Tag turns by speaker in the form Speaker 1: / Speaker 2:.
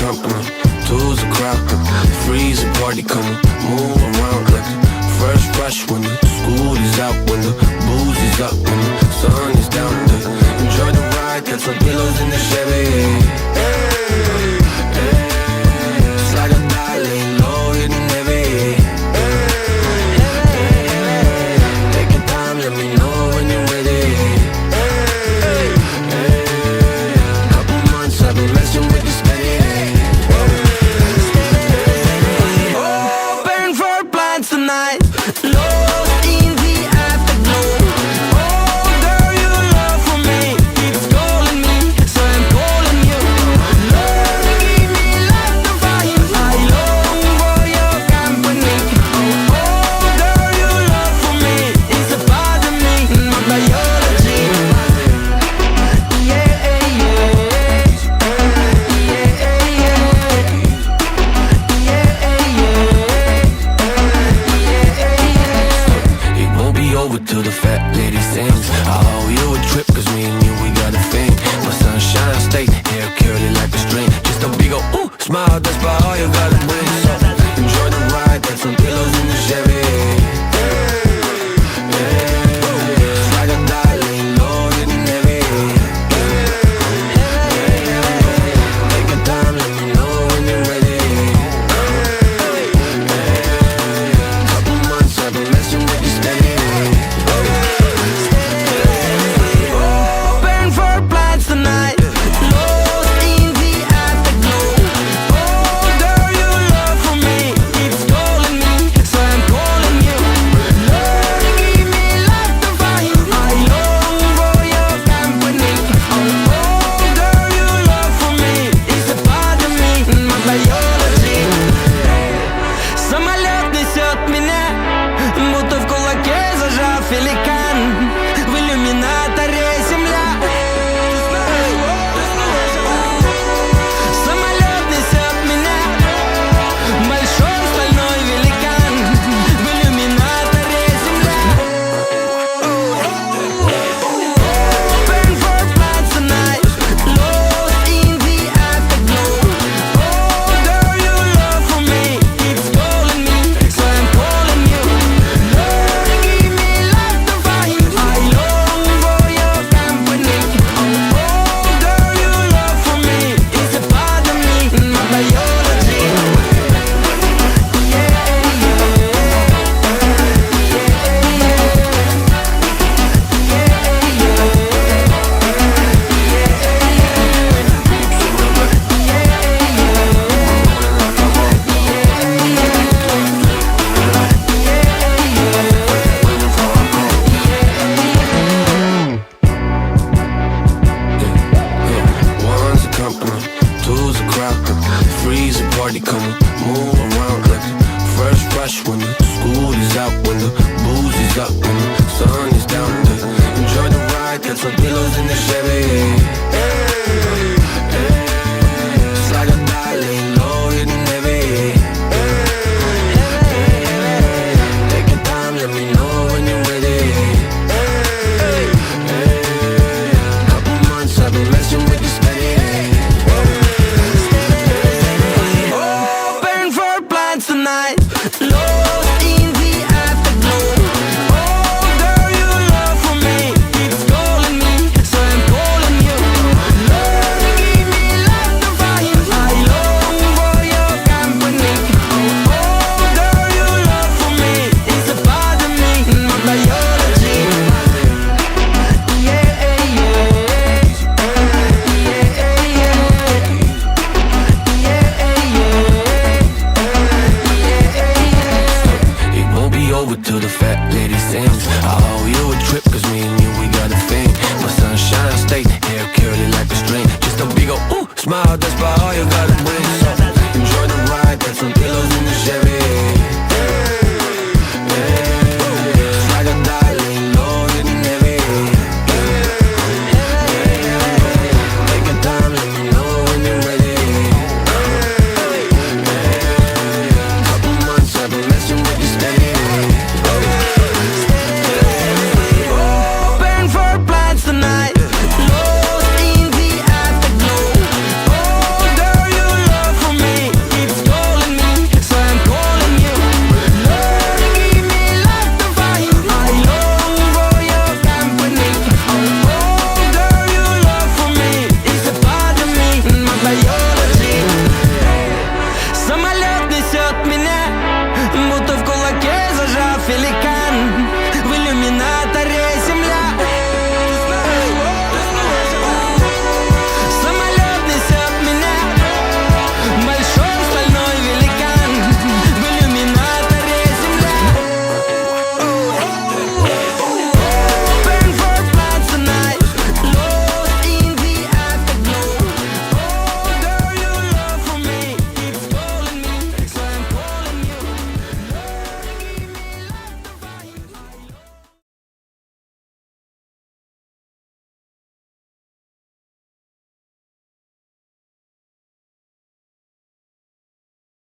Speaker 1: company, two's a crowd. Three's a party coming, move around like a fresh rush when the school is out, when the booze is up, when the sun is down. Enjoy the ride, got some pillows in the Chevy. Slide or die, laying low, hitting heavy. Take your time, let me know when you're ready. Couple months I've been messing with this steady. Open for plans tonight, lost in the afterglow. Oh girl, your love for me keeps calling me, so I'm calling you. Lord, give me life to find, I long for your company. Oh girl, your love for me is a part of me, my biology. Yeah, yeah, it won't be over till the fat lady sings. I owe you a trip, cause me and you, we got a thing. My sunshine state, hair curly like a string. Just a big ol' ooh, smile, that's about all you gotta bring. So enjoy the ride, got some pillows in the Chevy. Slide or die, laying low, hitting heavy. Take your time, let me know when you're ready. Couple months I've been messing with this steady. Open for plans tonight, lost in the afterglow. Oh girl, your love for me keeps calling me, so I'm calling you. Lord, give me life to find, I long for your company. Oh girl, your love for me is a part of me, my biology. Самолет несет меня, будто в кулаке зажав великан. В иллюминаторе земля. Самолет несет меня, большой стальной великан. В иллюминаторе земля. Open for plans tonight, lost in the afterglow. Oh girl, your love for me keeps calling me, so I'm calling you. Lord, give me life to find, I long for your company. Oh girl, your love for me is a part of me, my biology. One's a company, two's a crowd. Three's a party coming, move around like a fresh rush when the school is out, when the booze is up, when the sun is down. Enjoy the ride, got some pillows in the Chevy. Slide or die, laying low, hitting heavy. Take your time, let me know when you're ready. Couple months I've been messing with this steady. Open for plans tonight, lost in the afterglow. Oh girl, your love for me keeps calling me, so I'm calling you. Lord, give me life to find, I long for your company. Oh girl, your love for me is a part of me, my biology. It won't be over till the fat lady sings. I owe you a trip, cause me and you, we got a thing. My sunshine state, hair curly like a string. Just a big ol' ooh, smile, that's about all